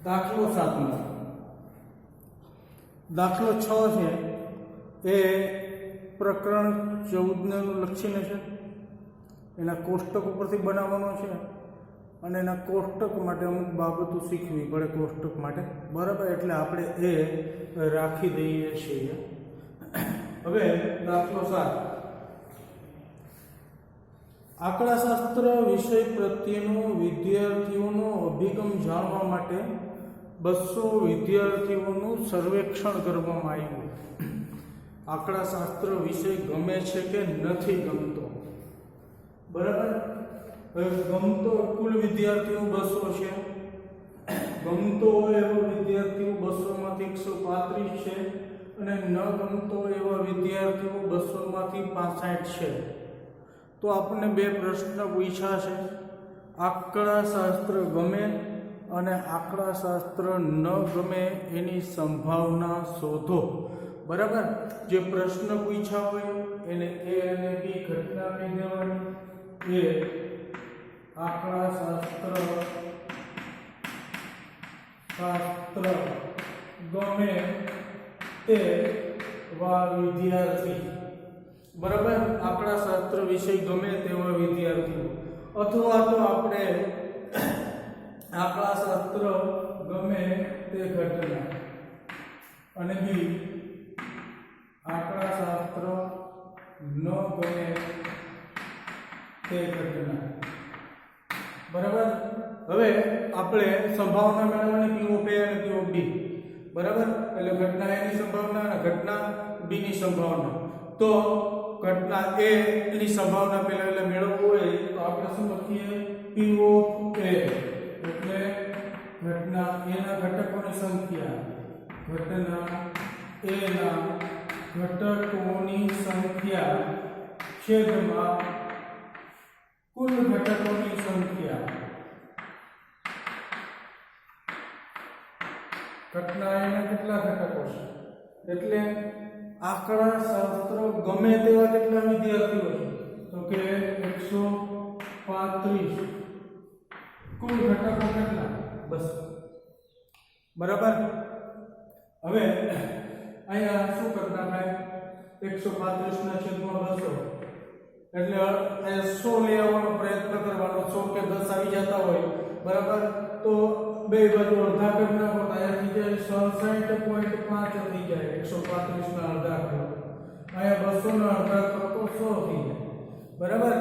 દાખલો 7 દાખલો 6 છે એ પ્રકરણ 14 નું લક્ષીને છે. એના કોષ્ટક ઉપરથી બનાવવાનો છે અને એના કોષ્ટક માટે અમુક બાબતો શીખવી પડે કોષ્ટક માટે, બરાબર. એટલે આપણે એ રાખી દઈએ છીએ. હવે દાખલો 7, આંકડાશાસ્ત્ર વિષય પ્રત્યેનો વિદ્યાર્થીઓનો અભિગમ જાણવા માટે 200 વિદ્યાર્થીઓનું સર્વેક્ષણ કરવામાં આવ્યું. આંકડાશાસ્ત્ર વિષય ગમે છે કે નથી ગમતો, બરાબર. ગમતો કુલ વિદ્યાર્થીઓ 200 છે. ગમતો એવા વિદ્યાર્થીઓ 200 માંથી 135 છે અને ન ગમતો એવા વિદ્યાર્થીઓ 200 માંથી 65 છે. તો આપણને બે પ્રશ્ન પૂછ્યા છે, આંકડાશાસ્ત્ર ગમે અને આંકડાશાસ્ત્ર ન ગમે એની સંભાવના શોધો, બરાબર. જે પ્રશ્ન પૂછ્યા હોય એને એ અને બી ઘટના કહી દેવાની. એ આંકડાશાસ્ત્ર ગમે તે વિદ્યાર્થી, બરાબર. આંકડાશાસ્ત્ર વિષય ગમે તેવા વિદ્યાર્થીઓ, અથવા તો આપણે આંકડાશાસ્ત્ર ગમે તે ઘટના અને બી આંકડાશાસ્ત્ર ન ગમે તે ઘટના, બરાબર. હવે આપણે સંભાવના મેળવવાની પી ઓફ એ અને પી ઓફ બી, બરાબર. એટલે ઘટના એ ની સંભાવના અને ઘટના બી ની સંભાવના. તો ઘટના એ ની સંભાવના પહેલા એટલે મેળવવું હોય તો આપણે શું લખીએ, પી ઓફ એ એટલે ઘટના એ ના ઘટકોની સંખ્યા, ઘટના એ ના ઘટકોની સંખ્યા છેદમાં કુલ ઘટકોની સંખ્યા. ઘટના એના કેટલા ઘટકો છે એટલે આંકડાશાસ્ત્ર ગમે તેવા કેટલા વિદ્યાર્થીઓ છે તો કે 135. કુલ ઘટકો કેટલા? 200, બરાબર. હવે અહીંયા શું કરતા થાય, 135 ના છેદમાં 200 એટલે અહીંયા 100 લઈ આવવાનો પ્રયત્ન કરવાનો. 100 કે 10 આવી જતા હોય, બરાબર, તો બે બાજુ અડધા કરી નાખો તો અહીંયા થઈ જાય 67.5 થઈ જાય. 135 ના અડધા કરો, અહીંયા 200 ના અડધા કરો તો 100 થઈ જાય, બરાબર.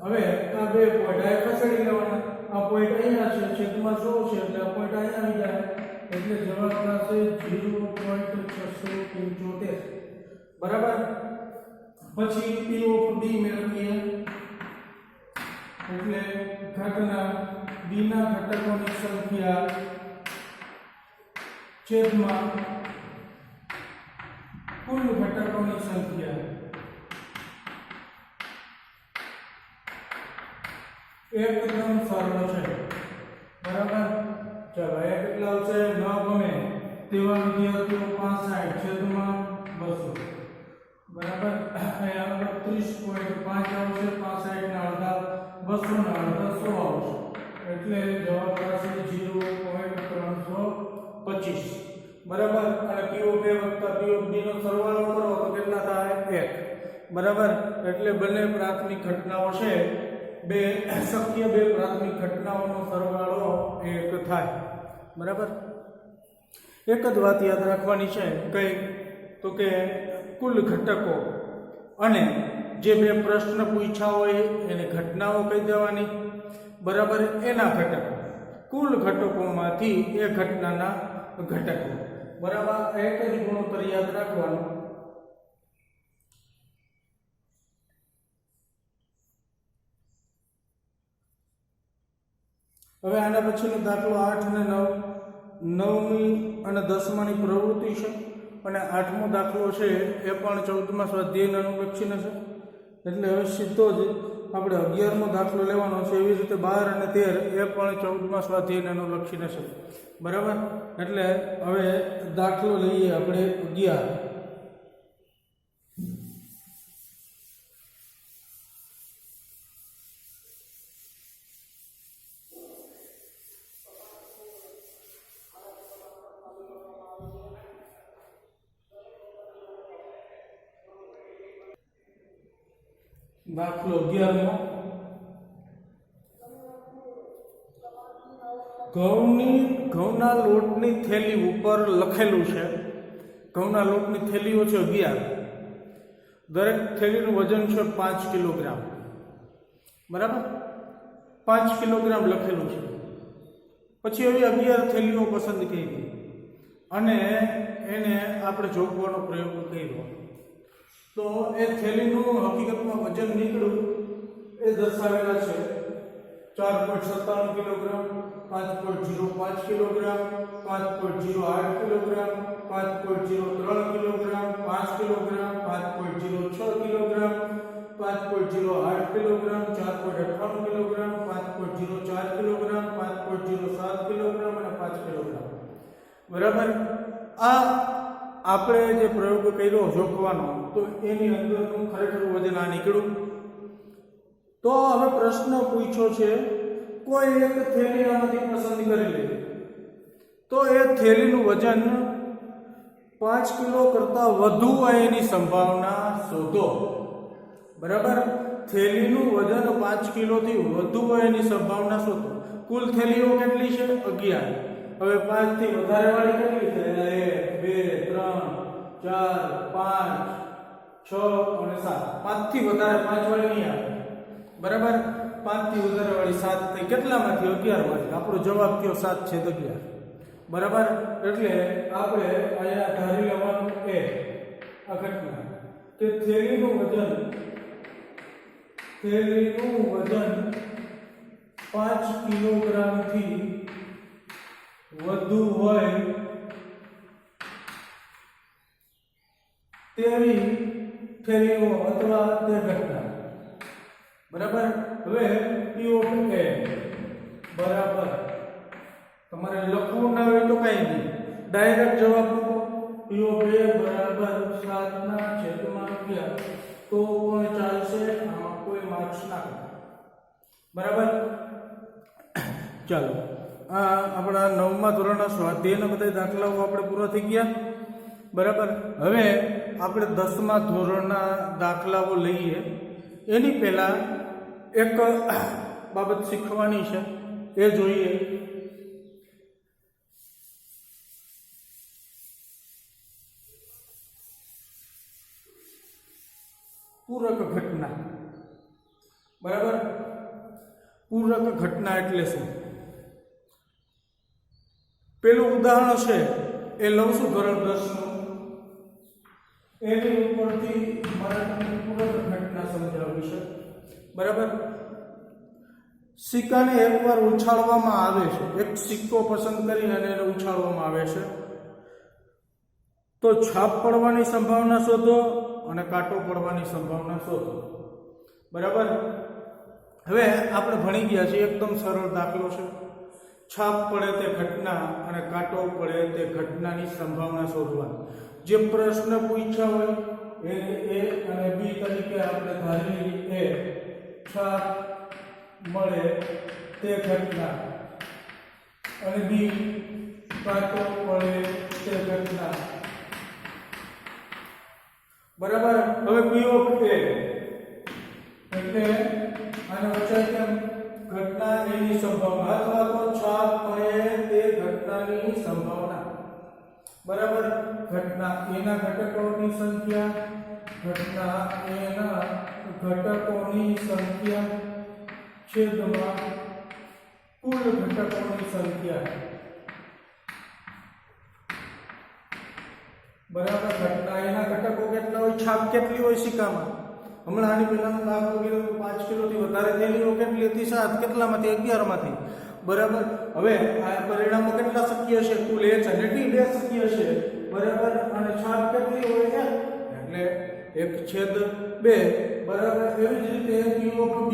હવે આ બે પોઈન્ટ આ ખસેડી લેવાના. આ પોઈન્ટ અહીંયા છે, છેદમાં 100 છે એટલે આ પોઈન્ટ અહીંયા આવી જાય એટલે જવાબ થશે 0.675, બરાબર. પછી પી ઓફ બી મેળવીએ એટલે ઘટના બી ના ઘટકોની સંખ્યા છેદમાં કુલ ઘટકોની સંખ્યા. એકદમ સરળ છે, બરાબર. ચાલો એ કેટલા આવશે, ન ગમે તેવા વિદ્યાર્થીઓ 65 છેદમાં 200, બરાબર. અહીંયા 32.5 આવશે, 65 ના અડધા 200 ના અડધા 100 આવશે એટલે જવાબ આવશે 0.325, બરાબર. અને પી ઓફ એ વત્તા પી ઓફ બી નો સરવાળો કરો તો કેટલા થાય, 1, બરાબર. એટલે બંને પ્રાથમિક ઘટનાઓ છે, બે શક્ય બે પ્રાથમિક ઘટનાઓનો સરવાળો 1 થાય, બરાબર. એક જ વાત યાદ રાખવાની છે કઈ તો કે કુલ ઘટકો અને જે બે પ્રશ્ન પૂછ્યા હોય એને ઘટનાઓ કહી દેવાની, બરાબર. એના ઘટકો કુલ ઘટકોમાંથી એ ઘટનાના ઘટકો, બરાબર. એક જ ગુણોત્તર યાદ રાખવાનો. હવે આના પછીનો દાખલો 8 અને 9, 9મી અને 10માની પ્રવૃત્તિ છે અને 8મો દાખલો છે એ પણ 14મા સ્વાધ્યાયને અનુલક્ષીને છે. એટલે હવે સીધો જ આપણે 11મો દાખલો લેવાનો છે. એવી રીતે 12 અને 13 એ પણ 14મા સ્વાધ્યાયને અનુલક્ષીને છે, બરાબર. એટલે હવે દાખલો લઈએ આપણે 11. દાખલો 11મો ઘઉંના લોટની થેલી ઉપર લખેલું છે ઘઉંના લોટની થેલીઓ છે 11 દરેક થેલીનું વજન છે 5 કિલોગ્રામ બરાબર 5 કિલોગ્રામ લખેલું છે પછી એવી 11 થેલીઓ પસંદ કરી અને એને આપણે જોખવાનો પ્રયોગ કર્યો તો એ થેલીનું હકીકતમાં વજન નીકળ્યું એ દર્શાવેલા છે 4.97 kilogram 5.05 kilogram 5.08 kilogram 5.03 kilogram 5 kilogram 5.06 kilogram 5.08 kilogram 4.58 kilogram 5.04 kilogram 5.07 kilogram અને 5 કિલોગ્રામ બરાબર આ આપણે જે પ્રયોગ કર્યો જોખવાનો તો એની અંદરનું ખરેખર વજન આ નીકળ્યું તો હવે પ્રશ્ન પૂછ્યો છે કોઈ એક થેલી આમાંથી પસંદ કરી લે તો એ થેલીનું વજન 5 કિલો કરતાં વધુ હોય એની સંભાવના શોધો બરાબર થેલીનું વજન 5 કિલોથી વધુ હોય એની સંભાવના શોધો કુલ થેલીઓ કેટલી છે 11 હવે 5 થી વધારે વાળી કેટલી છે 1 2 3 4 5 6 અને 7 5 થી વધારે 5 વાળી નહીં આવે બરાબર 5 થી વધારે વાળી 7 થઈ કેટલામાંથી 11 માંથી આપણો જવાબ થયો 7 છે 11 બરાબર એટલે આપણે અહીંયા ધારી લેવાનું કે આ ઘટના કે થેલીનું વજન 5 કિલોગ્રામ થી વધુ હોય તેવી થેલીઓ અથવા તે ઘટના બરાબર હવે P of A બરાબર તમારે લખવું ના હોય તો કઈ નહીં ડાયરેક્ટ જવાબ મૂકો P of A બરાબર 7 ના છેદમાં 11 તો પણ ચાલશે આમાં કોઈ માર્ક્સ ના બરાબર ચાલો આ આપણા 9મા ધોરણના સ્વાધ્યાયના બધા દાખલાઓ આપણે પૂરા થઈ ગયા બરાબર હવે આપણે 10મા ધોરણના દાખલાઓ લઈએ એની પહેલા એક બાબત શીખવાની છે એ જોઈએ પૂરક ઘટના બરાબર પૂરક ઘટના એટલે શું પેલું ઉદાહરણ છે એ લઉં છું ધોરણ 10 નું એની ઉપરથી મારે તમને પૂરક ઘટના સમજાવવી છે બરાબર સિક્કાને એકવાર ઉછાળવામાં આવે છે એક સિક્કો પસંદ કરીને એને ઉછાળવામાં આવે છે તો છાપ પડવાની સંભાવના શોધો અને કાંટો પડવાની સંભાવના શોધો બરાબર હવે આપણે ભણી ગયા છીએ એકદમ સરળ દાખલો છે છાપ પડે તે ઘટના અને કાંટો પડે તે ઘટનાની સંભાવના શોધવાની જે પ્રશ્ન પૂછ્યા હોય એને A અને B તરીકે આપણે ધારી એ છાપ મળે તે ઘટના અને B કાંટો પડે તે ઘટના બરાબર હવે P of A એટલે આને વચાય કેમ ઘટના એની સંભાવના અથવા તો છાપ મળે તે ઘટનાની સંભાવના બરાબર ઘટના એના ઘટકોની સંખ્યા ઘટના એના ઘટકોની સંખ્યા છેદમાં કુલ ઘટકોની સંખ્યા બરાબર ઘટના એના ઘટકો કેટલા હોય છાપ કેટલી હોય સિક્કામાં હમણાં આની પહેલાનો દાખલો કર્યો 5 કિલોથી વધારે થેલીઓ કેટલી હતી 7 કેટલામાંથી 11 માંથી બરાબર હવે આ પરિણામો કેટલા શક્ય છે કુલ H અને T બે શક્ય છે બરાબર અને છાપ કેટલી હોય એટલે 1/2 બરાબર એવી જ રીતે P of B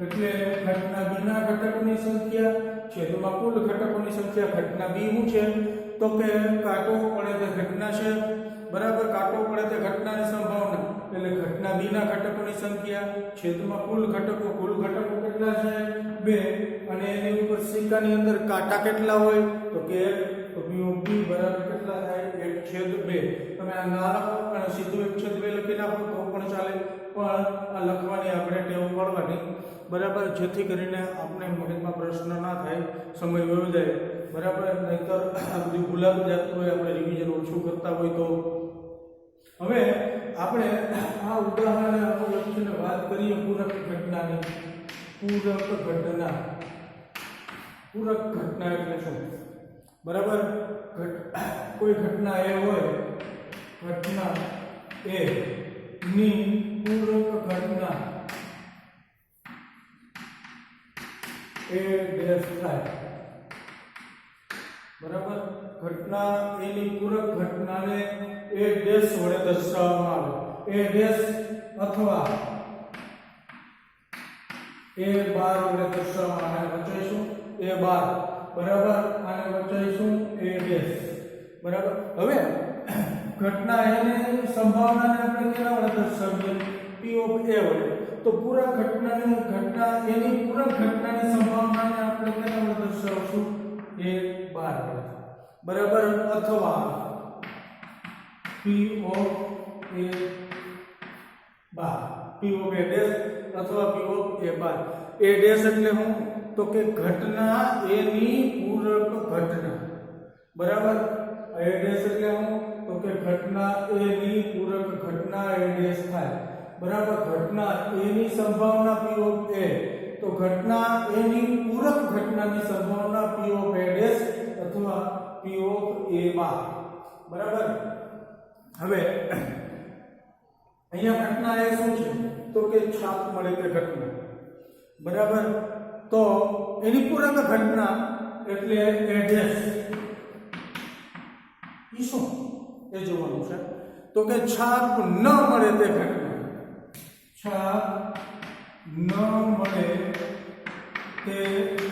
એટલે ઘટના B ના ઘટકોની સંખ્યા છેદમાં કુલ ઘટકોની સંખ્યા ઘટના B શું છે તો કે કાંટો પડે તે ઘટના છે બરાબર કાંટો પડે તે ઘટનાની સંભાવના એટલે ઘટના B ના ઘટકોની સંખ્યા છેદમાં કુલ ઘટકો કેટલા છે 2 2 અને એની ઉપર સિક્કાની અંદર કાંટા કેટલા હોય તો કે તો P of B બરાબર કેટલા થાય 1/2. તમે આ ના લખો અને સીધું 1/2 લખી નાખો તો પણ ચાલે, પણ આ લખવાની આપણે ટેવ પાડવાની બરાબર, જેથી કરીને આપણે મગજમાં પ્રશ્ન ના થાય, સમય વયો જાય બરાબર, નહીતર આ બધું ભૂલાતું જતું હોય, આપણે રિવિઝન ઓછું કરતા હોય તો. હવે આપણે આ ઉદાહરણ લક્ષીને વાત કરીએ પૂરક ઘટનાની. પૂરક ઘટના એટલે શું? બરાબર, કોઈ ઘટના એ હોય, ઘટના એ ની પૂરક ઘટના એ ડેશ થાય. બરાબર, ઘટના એની પૂરક ઘટનાને એ ડેશ વડે દર્શાવવામાં આવે. એ ડેશ અથવા એ બાર વડે દર્શાવવામાં આવે. વચાઈશું એ બાર બરાબર, આને વચાઈશું એ ડેશ બરાબર. હવે ઘટના એની સંભાવનાને આપણે કેના વડે દર્શાવીએ? P of A વડે. તો પૂરક ઘટના એની પૂરક ઘટનાની સંભાવનાને આપણે કેના વડે દર્શાવશું? એ બાર વડે બરાબર, અથવા P of A bar, P of A dash અથવા P of A bar. A dash એટલે હું તો કે ઘટના એની પૂરક ઘટના બરાબર. A ડેશ એટલે હું તો કે ઘટના એની પૂરક ઘટના A ડેશ થાય બરાબર. ઘટના એની સંભાવના P of A, તો ઘટના એની પૂરક ઘટનાની સંભાવના P of A ડેશ અથવા P of A બાર બરાબર. હવે અહીંયા ઘટના એ શું છે તો કે છાપ મળે તે ઘટના બરાબર. તો એની પૂરક ઘટના એટલે A ડેશ ઈ શું એ જોવાનું છે. તો કે છાપ ન મળે તે ઘટના, છાપ ન મળે તે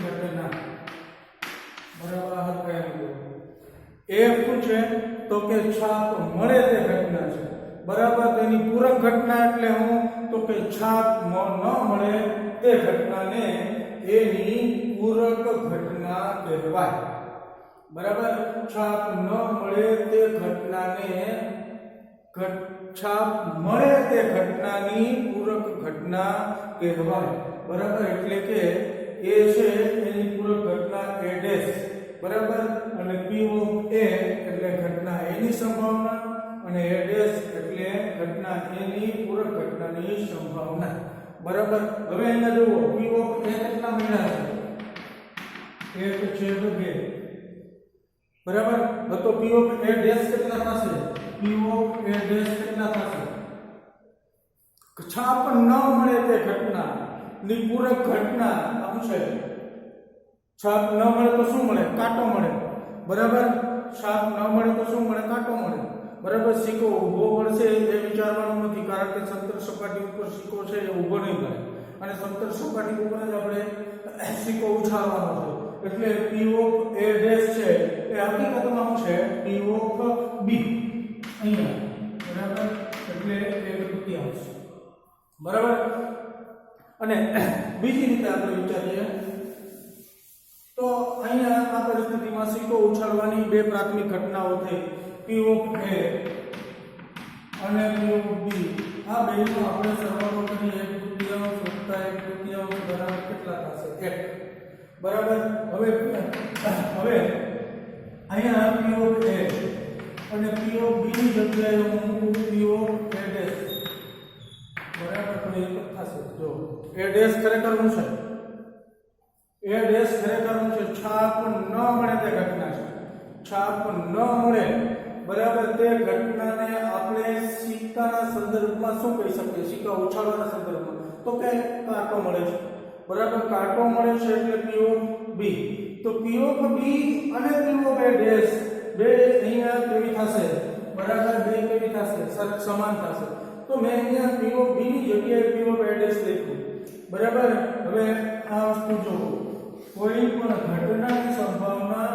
ઘટના બરાબર. એ શું છે તો કે છાપ મળે તે ઘટના છે બરાબર. તેની પૂરક ઘટના એટલે હું તો કે છાપ ન મળે તે ઘટનાને એની પૂરક ઘટના કહેવાય બરાબર. છાપ ન મળે તે ઘટનાને છાપ મળે તે ઘટનાની પૂરક ઘટના કહેવાય બરાબર. એટલે કે એ છે એની પૂરક ઘટના A ડેશ બરાબર, અને P of A એટલે ઘટના એની સંભાવના, અને A ડેશ એટલે ઘટના એની પૂરક ઘટનાની સંભાવના બરાબર. હવે અહીંયા જુઓ P of A કેટલા મળ્યા છે? 1/2 બરાબર. તો P of A ડેશ કેટલા થશે? P of A ડેશ કેટલા થશે? છાપ ન મળે તે ઘટના ની પૂરક ઘટના આવું છે. છાપ ન મળે તો શું મળે? કાંટો મળે બરાબર. છાપ ન મળે તો શું મળે? કાંટો મળે બરાબર. સિક્કો ઊભો પડશે એ વિચારવાનું નથી, કારણ કે સમતલ સપાટી ઉપર સિક્કો છે એ ઊભો નહીં પડે, અને સમતલ સપાટી ઉપર જ આપણે સિક્કો ઉછાળવાનો છે. એટલે P of A ડેશ છે એ હકીકતમાં શું છે? P of B અહીંયા બરાબર. એટલે 1/3 બરાબર. અને બીજી રીતે આપણે વિચારીએ તો અહીંયા આ પરિસ્થિતિમાં સિક્કો ઉછાળવાની બે પ્રાથમિક ઘટનાઓ થઈ, P of A અને P of B. આ બેનો આપણે સરવાળો કરીએ 1/3 વત્તા 1/3 બરાબર કેટલા થશે? 1 બરાબર. હવે અહીંયા P of A અને P of B ની જગ્યાએ હું મૂકું P of A ડેશ બરાબર, તો એક થશે. જો A ડેશ ખરેખર શું છે? A ડેશ ખરેખર શું છે? છાપ ન મળે તે ઘટના છે. છાપ ન મળે બરાબર તે ઘટનાને આપણે સિક્કાના સંદર્ભમાં શું કહી શકીએ? સિક્કા ઉછાળવાના સંદર્ભમાં તો કે કાંટો મળે છે બરાબર. કાંટો મળે છે એટલે P of B. તો P of B અને P of A ડેશ બે અહીંયા કેવી થશે બરાબર? બે કેવી થશે? સમાન થશે. તો મેં અહીંયા P of B ની જગ્યાએ P of A ડેશ લખ્યું બરાબર. હવે આ વસ્તુ જો કોઈ પણ ઘટનાની સંભાવના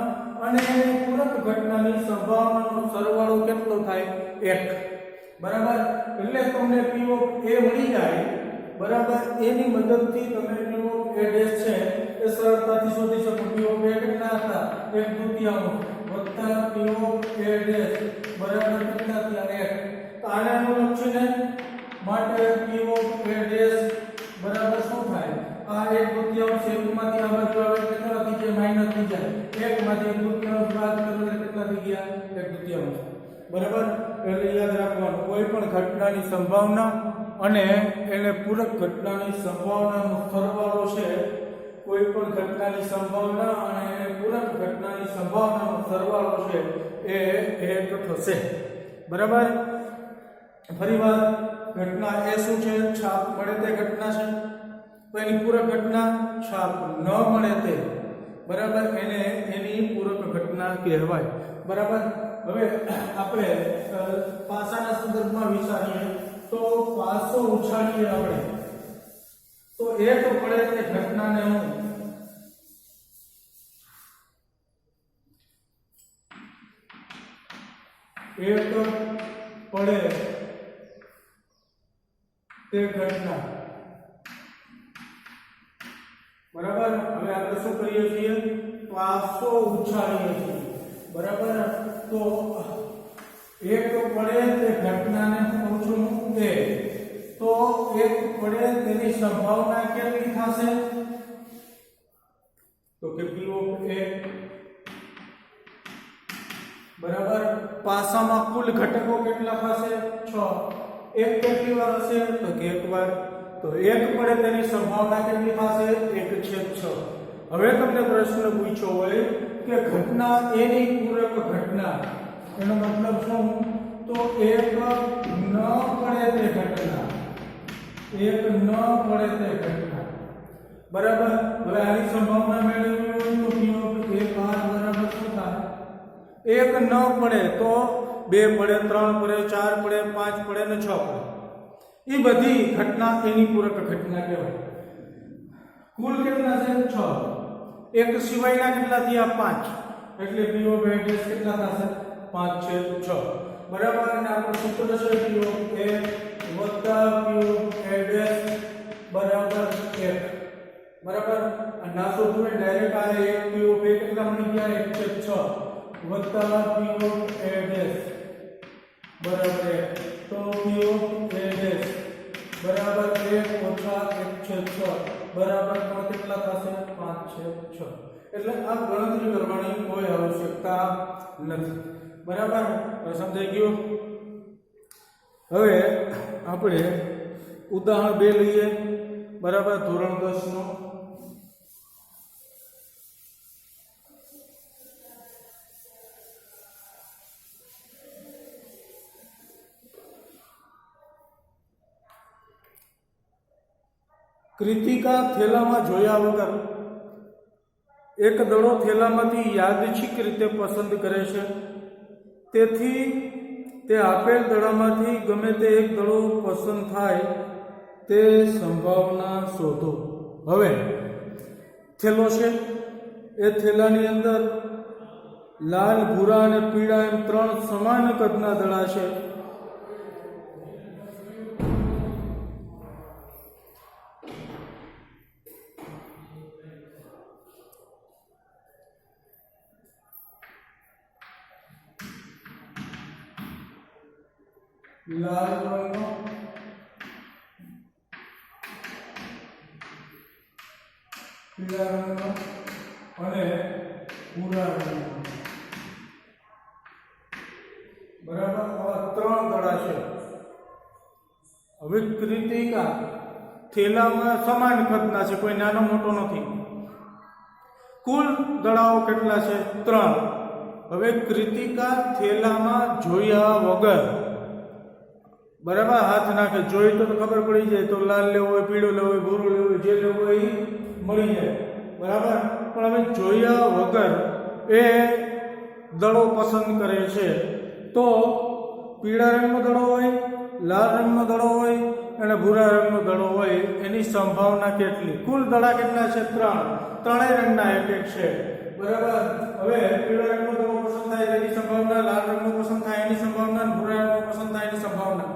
અને પૂરક ઘટનાની સંભાવનાનો સરવાળો કેટલો થાય? 1 બરાબર. એટલે તમને P of A મળી જાય બરાબર. એની મદદથી તમે P of એ ડેશ છે એ સરળતાથી શોધી શકો p ઓફ a કેટલા હતા 1/2 વત્તા p ઓફ a ડેશ બરાબર કેટલા થયા 1 તો આને અનુલક્ષીને માટે p ઓફ a ડેશ બરાબર શું થાય આ 1/2 એકમાંથી આ બાજુ આવે કેટલા થઈ જાય માઈનસ થઈ જાય 1 માંથી 1/2 બાદ કરો એટલે કેટલા થઈ ગયા 1/2 બરાબર એટલે યાદ રાખવાનું કોઈ પણ ઘટનાની સંભાવના અને એને પૂરક ઘટનાની સંભાવનાનો સરવાળો છે કોઈ પણ ઘટનાની સંભાવના અને એને પૂરક ઘટનાની સંભાવનાનો સરવાળો છે એ 1 થશે બરાબર ફરીવાર ઘટના એ શું છે છાપ મળે તે ઘટના છે તો એની પૂરક ઘટના છાપ ન મળે તે બરાબર એને એની પૂરક ઘટના કહેવાય બરાબર હવે આપણે પાસાના સંદર્ભમાં વિચારીએ તો પાસો ઉછાળીએ આપણે તો એક પડે તે ઘટનાને હું એક પડે તે ઘટના બરાબર હવે આપણે શું કરીએ છીએ પાસો ઉછાળીએ છીએ બરાબર તો એક પડે તે ઘટનાને હું કહું છું a તો એક પડે તેની સંભાવના કેટલી થશે તો કે p ઓફ a બરાબર પાસામાં કુલ ઘટકો કેટલા થશે 6 એક કેટલી વાર હશે તો કે એક વાર તો એક પડે તેની સંભાવના કેટલી થશે 1/6 હવે તમને પ્રશ્ન પૂછ્યો હોય કે ઘટના a ની પૂરક ઘટના એનો મતલબ શું તો એક ન પડે તે ઘટના એક ન પડે તે ઘટના બરાબર હવે આની સંભાવના મેળવવી હોય તો p ઓફ a બરાબર શું થાય એક ન પડે તો 2 પડે 3 પડે 4 પડે 5 પડે ને 6 પડે એ બધી ઘટના એની પૂરક ઘટના કહેવાય કુલ કેટલા છે 6 એક સિવાયના કેટલા થયા 5 એટલે p ઓફ a કેટલા થશે 5/6 બરાબર અને આપણો સૂત્ર છે p ઓફ a વત્તા p ઓફ a બરાબર 1 બરાબર અને ના શોધવું ડાયરેક્ટ આ 1 p ઓફ a કેટલા મળી ગયા 1/6 વત્તા p ઓફ a બરાબર 1 તો p ઓફ a બરાબર 1 ઓછા 1/6 બરાબર પણ કેટલા થશે 5/6 એટલે આ ગણતરી કરવાની કોઈ આવશ્યકતા નથી બરાબર સમજાઈ ગયું હવે આપણે ઉદાહરણ 2 લઈએ બરાબર ધોરણ 10 નું કૃતિકા થેલામાં જોયા વગર એક દડો થેલામાંથી યાદચ્છિક રીતે પસંદ કરે છે તેથી તે આપેલ દડામાંથી ગમે તે એક દડો પસંદ થાય તે સંભાવના શોધો હવે થેલો છે એ થેલાની અંદર લાલ ભૂરા અને પીળા એમ 3 સમાન કદના દડા છે લાલ રંગનો પીળા રંગનો અને ભૂરા રંગનો બરાબર આવા 3 દડા છે હવે કૃતિકા થેલામાં સમાન કદના છે કોઈ નાનો મોટો નથી કુલ દડાઓ કેટલા છે 3 હવે કૃતિકા થેલામાં જોયા વગર બરાબર હાથ નાખે જોઈ તો ખબર પડી જાય તો લાલ લેવો હોય પીળો લેવો હોય ભૂરો લેવો હોય જે લેવો હોય એ મળી જાય બરાબર પણ હવે જોયા વગર એ દડો પસંદ કરે છે તો પીળા રંગનો દડો હોય લાલ રંગનો દડો હોય અને ભૂરા રંગનો દડો હોય એની સંભાવના કેટલી કુલ દડા કેટલા છે 3 ત્રણેય રંગના એક છે બરાબર હવે પીળા રંગનો દડો પસંદ થાય એની સંભાવના લાલ રંગનો પસંદ થાય એની સંભાવના ભૂરા રંગનો પસંદ થાય એની સંભાવના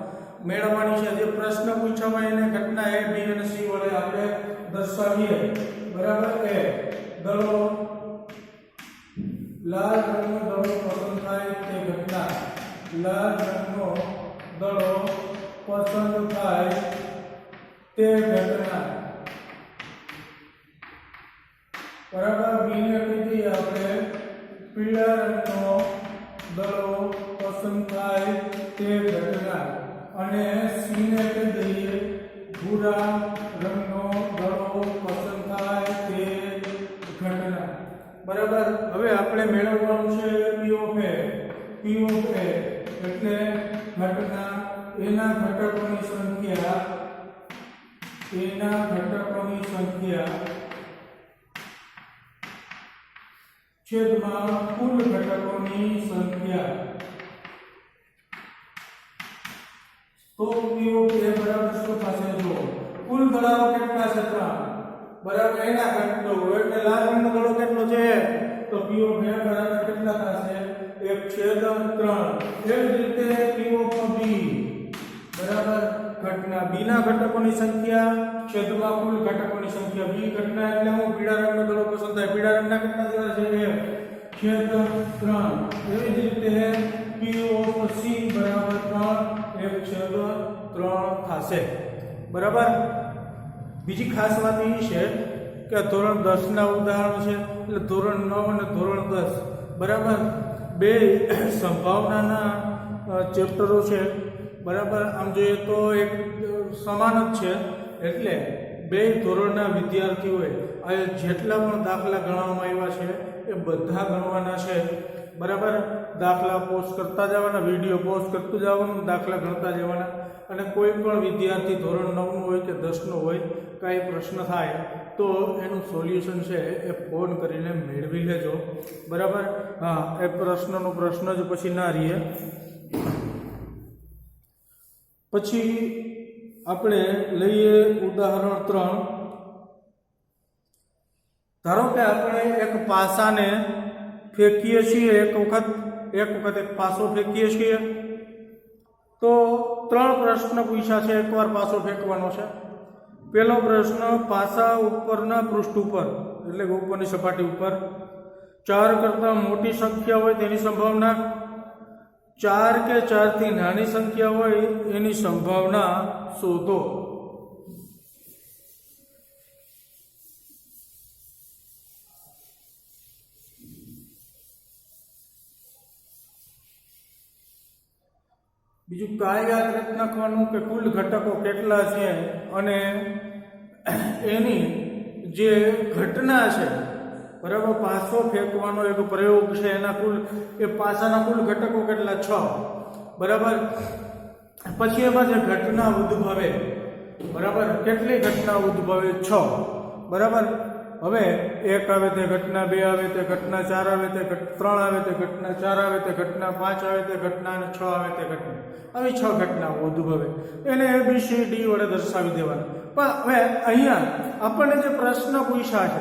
મેળવવાની છે જે પ્રશ્ન પૂછવામાં એને ઘટના a b અને c વડે આપણે દર્શાવી દર્શાવીએ બરાબર એ દળો લાલ રંગનો દળો પસંદ થાય તે ઘટના લાલ રંગનો દળો પસંદ થાય તે ઘટના બરાબર બીને કીધી આપણે પીળા રંગનો દળો પસંદ થાય તે ઘટના અને સીને કીધી ભૂરા રંગનો દળો પસંદ થાય તે ઘટના બરાબર હવે આપણે મેળવવાનું છે P of A એટલે ઘટના એના ઘટકોની સંખ્યા છેદમાં કુલ ઘટકોની સંખ્યા તો P of A બરાબર શું થશે જો કુલ દળો કેટલા છે 3 બરાબર એના ઘટકો એટલે લાલ રંગનો દળો કેટલો છે તો P of A બરાબર કેટલા થશે 1/3 એ જ રીતે P of B બરાબર ઘટના B ના ઘટકોની સંખ્યા છેદમાં કુલ ઘટકોની સંખ્યા B ઘટના એટલે હું પીળા રંગનો દળો પસંદ થાય પીળા રંગના કેટલા છે 1/3 એવી જ રીતે P of C બરાબર 3/3 થશે બરાબર બીજી ખાસ વાત એ છે કે ધોરણ 10 ના ઉદાહરણ છે એટલે ધોરણ 9 અને ધોરણ 10 બરાબર બે સંભાવનાના ચેપ્ટરો છે બરાબર આમ જોઈએ તો એક સમાન જ છે એટલે બે ધોરણના વિદ્યાર્થીઓએ આ જેટલા પણ દાખલા ગણવામાં આવ્યા છે એ બધા ગણવાના છે બરાબર દાખલા પોસ્ટ કરતા જવાના વિડીયો પોસ્ટ કરતું જવાનું દાખલા ગણતા જવાના અને કોઈ પણ વિદ્યાર્થી ધોરણ 9 નું હોય કે 10 નું હોય કાંઈ પ્રશ્ન થાય તો એનું સોલ્યુશન છે એ ફોન કરીને મેળવી લેજો બરાબર હા એ પ્રશ્ન જ પછી ના રહીએ પછી આપણે લઈએ ઉદાહરણ 3 ધારો કે આપણે એક પાસાને ફેંકીએ છીએ એક વખત એક પાસો ફેંકીએ છીએ તો 3 પ્રશ્ન પૂછ્યા છે એકવાર પાસો ફેંકવાનો છે પહેલો પ્રશ્ન પાસા ઉપરના પૃષ્ઠ ઉપર એટલે કે ઉપરની સપાટી ઉપર 4 કરતાં મોટી સંખ્યા હોય તેની સંભાવના 4 કે 4 થી નાની સંખ્યા હોય એની સંભાવના શોધો બીજું કાંઈ યાદ નથી નાખવાનું કે કુલ ઘટકો કેટલા છે અને એની જે ઘટના છે બરાબર પાસો ફેંકવાનો એક પ્રયોગ છે એના કુલ એ પાસાના કુલ ઘટકો કેટલા 6 બરાબર પછી એમાં જે ઘટના ઉદ્ભવે બરાબર કેટલી ઘટના ઉદ્ભવે 6 બરાબર હવે 1 આવે તે ઘટના 2 આવે તે ઘટના 4 આવે તે 3 આવે તે ઘટના 4 આવે તે ઘટના 5 આવે તે ઘટના અને 6 આવે તે ઘટના આવી 6 ઘટનાઓ ઉદ્ભવે એને ABCD વડે દર્શાવી દેવાના પણ હવે અહીંયા આપણને જે પ્રશ્ન પૂછ્યા છે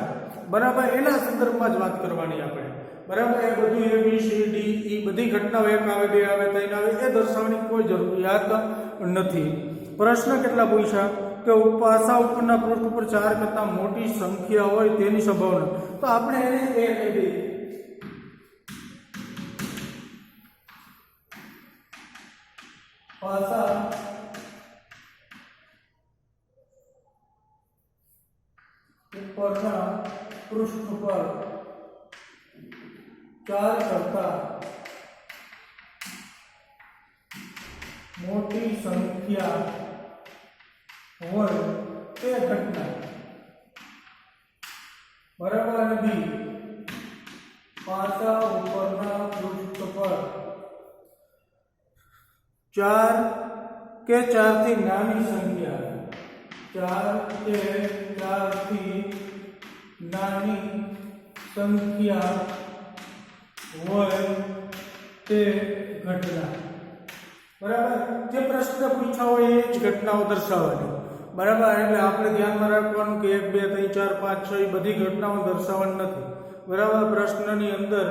બરાબર એના સંદર્ભમાં જ વાત કરવાની આપણે બરાબર એ બધું ABCD એ બધી ઘટનાઓ 1 આવે 2 આવે 3 આવે એ દર્શાવવાની કોઈ જરૂરિયાત નથી પ્રશ્ન કેટલા પૂછ્યા કે પાસા ઉપરના પૃષ્ઠ ઉપર 4 કરતાં મોટી સંખ્યા હોય તેની સંભાવના તો આપણે એને એ કહી દઈએ પાસા ઉપરના પૃષ્ઠ પર 4 કરતાં મોટી સંખ્યા હોય તે ઘટના બરાબર અને બી પાસા ઉપરના પૃષ્ઠ પર 4 કે 4 થી નાની સંખ્યા 4 કે 4 થી નાની સંખ્યા હોય તે ઘટના બરાબર જે પ્રશ્ન પૂછ્યા હોય એ જ ઘટનાઓ દર્શાવવાની બરાબર એટલે આપણે ધ્યાનમાં રાખવાનું કે 1 2 3 4 5 6 એ બધી ઘટનાઓ દર્શાવવાની નથી બરાબર પ્રશ્નની અંદર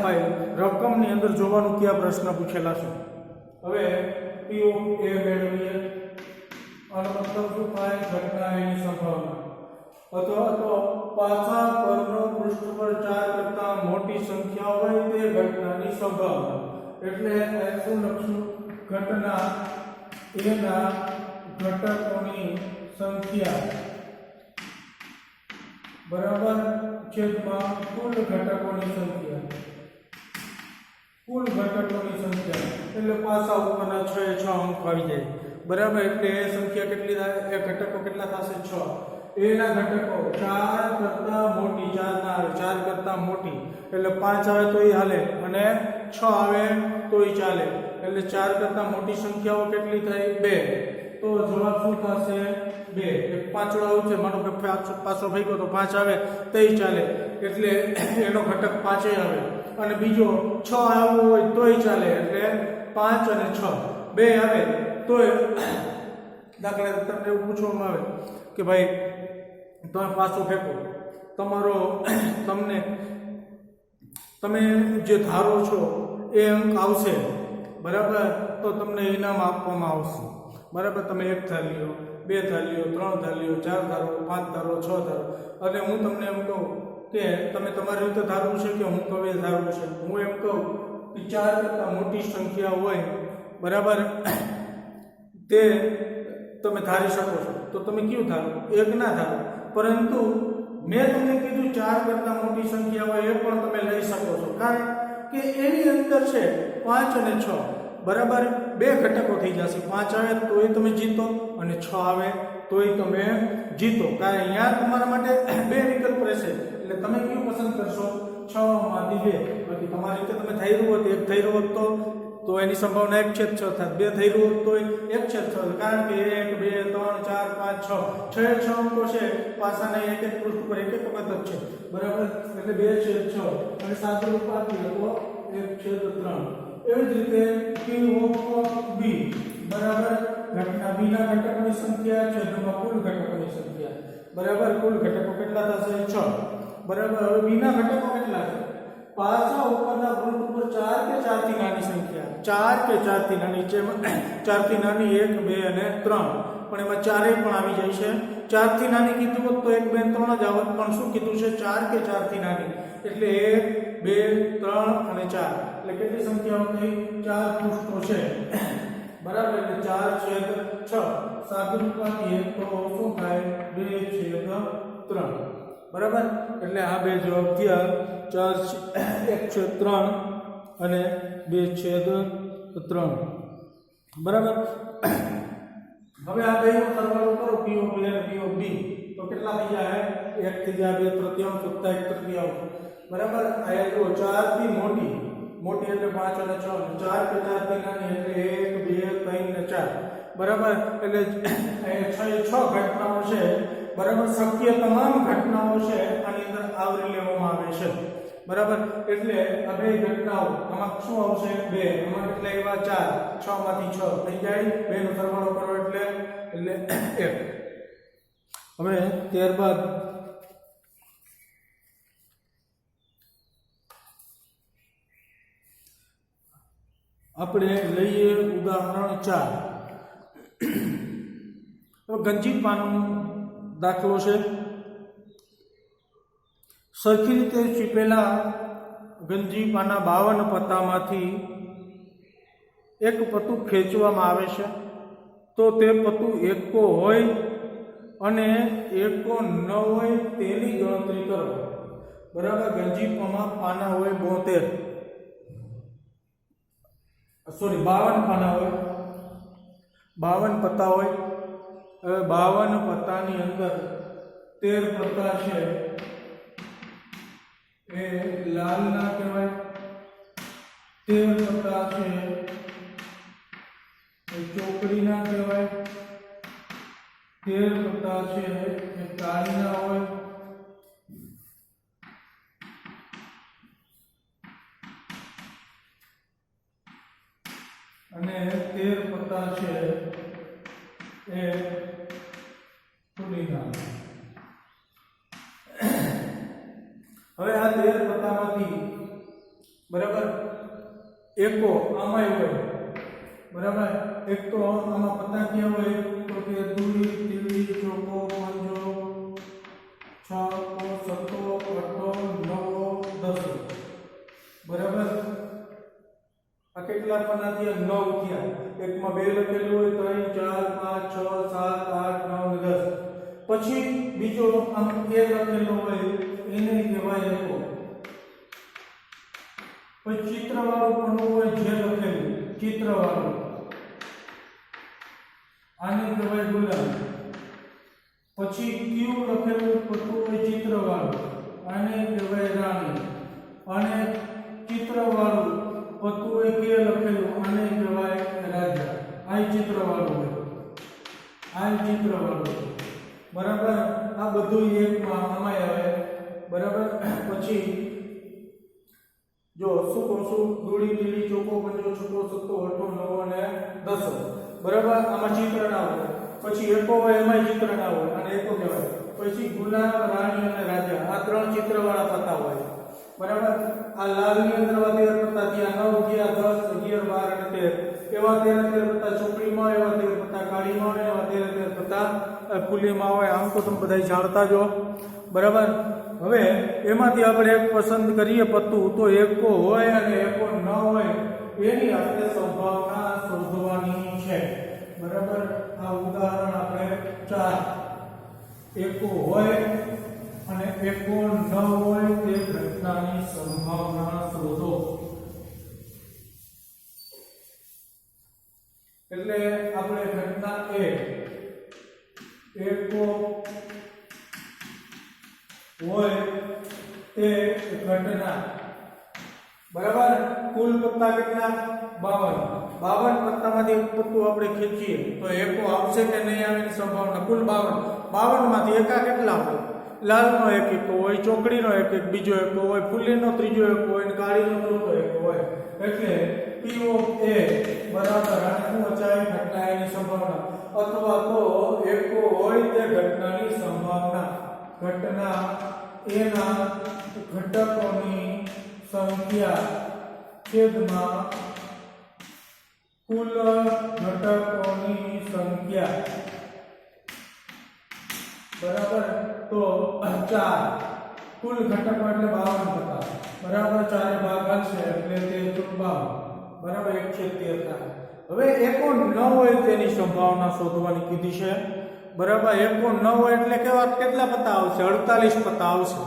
ભાઈ રકમની અંદર જોવાનું કયા પ્રશ્ન પૂછેલા છે હવે P of A મેળવીએ અને મતલબ શું થાય ઘટના એની સંભાવના અથવા તો પાછા પરનો પૃષ્ઠ પર 4 કરતા મોટી સંખ્યા હોય તે ઘટનાની સંભાવના. એટલે શું લખશું? ઘટના એના ઘટકોની સંખ્યા બરાબર છેદમાં કુલ ઘટકોની સંખ્યા. કુલ ઘટકોની સંખ્યા એટલે પાસા ઉપરના 6 એ 6 અંક આવી જાય. બરાબર. એટલે એ સંખ્યા કેટલી થાય? એ ઘટકો કેટલા થશે? 6. એના ઘટકો 4 કરતા મોટી, 4 ના આવે, 4 કરતા મોટી એટલે 5 આવે તોય હાલે અને 6 આવે તોય ચાલે. એટલે 4 કરતા મોટી સંખ્યાઓ કેટલી થાય? 2. તો જવાબ શું થશે? 2. એક પાછળ આવશે, માનો કે પાછો ભાઈ ગયો તો 5 આવે તોય ચાલે. એટલે એનો ઘટક 5 આવે. અને બીજો 6 આવવો હોય તોય ચાલે. એટલે 5 અને 6 2 આવે તોય. દાખલા તમને એવું પૂછવામાં આવે કે ભાઈ તમે પાછો ફેંકો, તમે જે ધારો છો એ અંક આવશે, બરાબર, તો તમને ઇનામ આપવામાં આવશે. બરાબર. તમે 1 ધાર લ્યો, 2 ધાર લ્યો, 3 ધાર લ્યો, 4 ધારો, 5 ધારો, 6 ધારો. અને હું તમને એમ કહું કે તમે તમારી રીતે ધારવું છે કે હું કહું એ ધારવું છે. હું એમ કહું કે 4 કરતા મોટી સંખ્યા હોય, બરાબર, તે તમે ધારી શકો છો. તો તમે કયું ધારો? 1 ના ધારો. પરંતુ મેં તમને કીધું 4 કરતા મોટી સંખ્યા હોય એ પણ તમે લઈ શકો છો. કારણ કે એની અંદર છે 5 અને 6, બરાબર, 2 ઘટકો થઈ જશે. 5 આવે તોય તમે જીતો અને 6 આવે તોય તમે જીતો. કારણ અહીંયા તમારા માટે 2 વિકલ્પ રહેશે. એટલે તમે કયું પસંદ કરશો? 6 માંથી 2. બાકી તમારી રીતે તમે થઈ રહ્યું હોત, 1 થઈ રહ્યું હોત તો એની સંભાવના 1/6 થાય. 2 થઈ રહ્યું હોત તો 1/6. કારણ કે 1, 2, 3, 4, 5, 6 6 અંકો છે. પાસાના એક પૃષ્ઠ ઉપર એક વખત જ છે, બરાબર. એટલે 2/6 અને સાદું રૂપ આપીએ તો 1/3. એવી જ રીતે Q of B, બરાબર, ઘટના B ના ઘટકોની સંખ્યા છેદમાં કુલ ઘટકોની સંખ્યા. બરાબર. કુલ ઘટકો કેટલા થશે? 6. બરાબર. હવે B ના ઘટકો કેટલા છે? પાછા ઉપરના પૃષ્ઠ ઉપર 4 કે 4 થી નાની સંખ્યા. 4 કે 4 થી નાની છે. 4 થી નાની 1, 2 અને 3. પણ એમાં 4 પણ આવી જાય છે. 4 થી નાની કીધું હોત તો 1, 2, 3 જ આવત. પણ શું કીધું છે? 4 કે 4 થી નાની. એટલે 1, 2, 3 અને 4. એટલે કેટલી સંખ્યાઓ થઈ? 4 પૃષ્ઠો છે, બરાબર. એટલે 4/6. સાદું રૂપ આપીએ તો શું થાય? 2/3. બરાબર. એટલે આ બે જવાબ થયા. 1/3 અને 2/3. બરાબર. હવે આ બેનો સરવાળો કરો, P of A અને P of B, તો કેટલા થઈ જાય? 1 થઈ જાય, 2/3 વત્તા 1/3. બરાબર. આ જો 4 થી મોટી એટલે 5 અને 6, 4 કે 4 થી નાની એટલે 1, 2, 3 અને 4. બરાબર. એટલે 6 ઘટનાઓ છે, બરાબર. શક્ય તમામ ઘટનાઓ છે આની અંદર આવરી લેવામાં આવે છે, બરાબર. એટલે આ બે ઘટનાઓ આમાં શું આવશે? 2. આમાં કેટલા એવા? 4. 6 માંથી 6 થઈ જાય. 2 નો સરવાળો કરો એટલે 1. હવે ત્યારબાદ આપણે લઈએ ઉદાહરણ 4. હવે ગંજી પાનું દાખલો છે. સરખી રીતે ચીપેલા ગંજી પાના 52 પત્તામાંથી એક પત્તું ખેંચવામાં આવે છે. તો તે પત્તું એકો હોય અને એકો ન હોય તેની ગણતરી કરો. બરાબર. ગંજી પાના હોય 52 પાના હોય, 52 પત્તા હોય. હવે 52 પત્તાની અંદર 13 પત્તા છે એ લાલ ના કહેવાય, 13 પત્તા છે એ ચોકડી ના કહેવાય, 13 પત્તા છે એ કાળી ના હોય, અને 13 પત્તા છે એ પુલીના. હવે આ 13 પત્તામાંથી, બરાબર, એકો આમાંય હોય, બરાબર. એક તો આમાં પત્તા ક્યાં હોય? તો કે દૂરી, તીડી, ચોકો, પંજો, કેટલા પાના થયા? 9 થયા. એકમાં 2 લખેલું હોય 3 4 5 6 7 8 9 10. પછી બીજો આમ એ લખેલો હોય એને કહેવાય એકો. પછી ચિત્રવાળું પણ હોય જે લખેલું ચિત્રવાળું આને કહેવાય ગુલાબ. પછી ક્યુ લખેલું પતું હોય ચિત્રવાળું આને કહેવાય રાણી. અને ચિત્રવાળું પતું હોય કે લખેલું આને કહેવાય રાજા. આ ચિત્રવાળું હોય આ ચિત્રવાળું. બરાબર. આ બધું એકમાં આમાં આવે. બરાબર. પછી જો શું કહું છું? દૂડી લીલી ચોકો પંજો છૂટો સત્તો અઠો નવો અને 10. બરાબર. આમાં ચિત્ર ના હોય. પછી એકો હોય એમાં ચિત્ર ના હોય અને એકો કહેવાય. પછી ગુલાબ રાણી અને રાજા આ 3 ચિત્રવાળા પત્તા હોય. બરાબર. આ લાલની અંદર 13 પત્તા થયા. 9 થયા 10 11 12 અને 13 એવા 13 પત્તા ચોકડીમાં એવા 13 પત્તા કાળીમાં એવા 13 પત્તા ફૂલીમાં હોય. આમ તો તમે બધા જાણતા જો. બરાબર. હવે એમાંથી આપણે એક પસંદ કરીએ પત્તું તો એકો હોય અને એકો ન હોય એની આપણે સંભાવના શોધવાની છે. બરાબર. આ ઉદાહરણ આપણે 4 એકો હોય અને એકો ન હોય તે ઘટનાની સંભાવના શોધો. એટલે આપણે ઘટના એકો હોય તે ઘટના. બરાબર. કુલ પત્તા કેટલા? 52. 52 પત્તામાંથી એક પત્તું આપણે ખેંચીએ તો એકો આવશે કે નહીં આવે એની સંભાવના કુલ 52. 52 માંથી એકા કેટલા હોય? લાલનો એક એકો હોય, ચોકડીનો એક બીજો એકો હોય, ફૂલીનો ત્રીજો એકો હોય અને કાળીનો ચોથો એકો હોય. એટલે પીઓ એ બરાબર આને શું વચાય? ઘટના એની સંભાવના અથવા તો એકો હોય તે ઘટનાની સંભાવના. ઘટના એના ઘટકોની સંખ્યા છેદમાં કુલ ઘટકોની સંખ્યા. બરાબર. તો 4 કુલ ઘટકો એટલે 52 પત્તા. બરાબર. 4 ભાગ આવશે એટલે તે 52. બરાબર. 1/13. હવે એકો ન હોય તેની સંભાવના શોધવાની કીધી છે. બરાબર. એકો ન હોય એટલે કેવા કેટલા પત્તા આવશે? 48 પત્તા આવશે.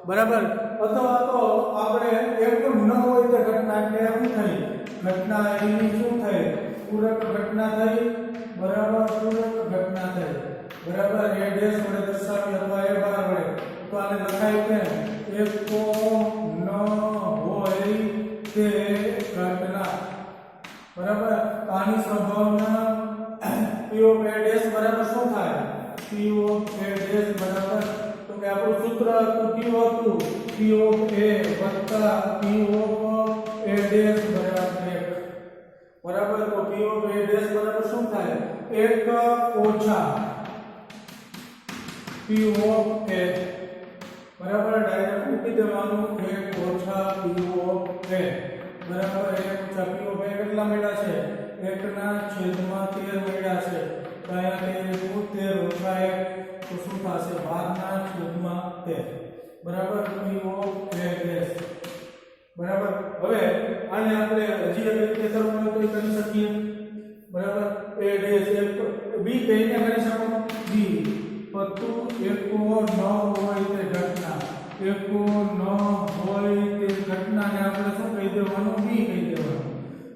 બરાબર. અથવા તો આપણે એકો ન હોય તે ઘટના એટલે શું થઈ? ઘટના એની શું થઈ? પૂરક ઘટના થઈ. બરાબર. પૂરક ઘટના થઈ. બરાબર. એ ડેશ વડે દર્શાવી અથવા એ બાર વડે તો આને લખાય કે એકો ન હોય તે ઘટના. બરાબર. આની સંભાવના P of A dash બરાબર શું થાય? P of A dash બરાબર તો કે આપણું સૂત્ર હતું Q હતું P of A વત્તા P of A dash બરાબર 1. બરાબર. તો P of A dash બરાબર શું થાય? 1 ઓછા P of A. બરાબર. ડાયરેક્ટ મૂકી દેવાનું 1 ઓછા P of A. બરાબર. 1 ઓછા P of A કેટલા મળ્યા છે? 1/13 મળ્યા છે. તો અહીંયા 13 ઓછા 1 તો શું થશે? 12/13. બરાબર. P of A dash. બરાબર. હવે આને આપણે હજી એક રીતે કરવું હોય તો કરી શકીએ. બરાબર. A dash B કહીને કરી શકો. B પત્તું એકો ન હોય તે ઘટના. એકો ન હોય તે ઘટનાને આપણે શું કહી દેવાનું? B કહી દેવાનું.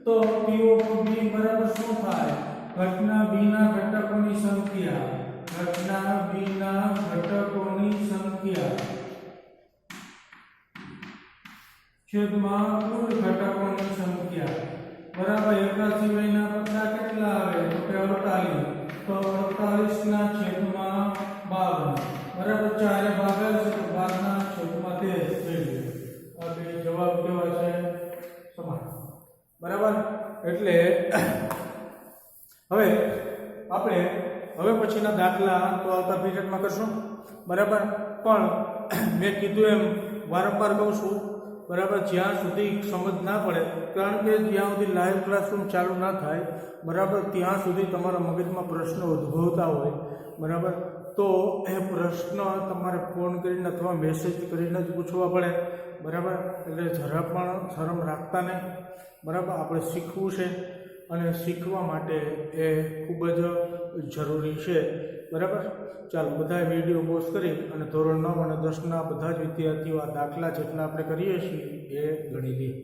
તો P of B બરાબર શું થાય? ઘટના B ના ઘટકોની સંખ્યા. ઘટના B ના ઘટકોની સંખ્યા છેદમાં કુલ ઘટકોની સંખ્યા. બરાબર. એકા સિવાયના પત્તા કેટલા આવે? તો કે 48. તો 48 ના છેદમાં 52. બરાબર. 4 ભાગ છે તો 12 ના છેદમાં 13 થઈ ગયું. આ બે જવાબ કેવા છે? સમાન. બરાબર. એટલે હવે આપણે પછીના દાખલા તો આવતા પીરિયડમાં કરશું. બરાબર. પણ મેં કીધું એમ વારંવાર કહું છું. બરાબર. જ્યાં સુધી સમજ ના પડે, કારણ કે જ્યાં સુધી લાઈવ ક્લાસરૂમ ચાલુ ના થાય બરાબર ત્યાં સુધી તમારા મગજમાં પ્રશ્નો ઉદ્ભવતા હોય. બરાબર. તો એ પ્રશ્ન તમારે ફોન કરીને અથવા મેસેજ કરીને જ પૂછવા પડે. બરાબર. એટલે જરા પણ શરમ રાખતા નહીં, બરાબર. આપણે શીખવું છે અને શીખવા માટે એ ખૂબ જ જરૂરી છે, બરાબર. ચાલો બધા વિડીયો પોઝ કરી અને ધોરણ 9 અને 10ના બધા જ વિદ્યાર્થીઓ આ દાખલા જેટલા આપણે કરીએ છીએ એ ગણી લઈએ.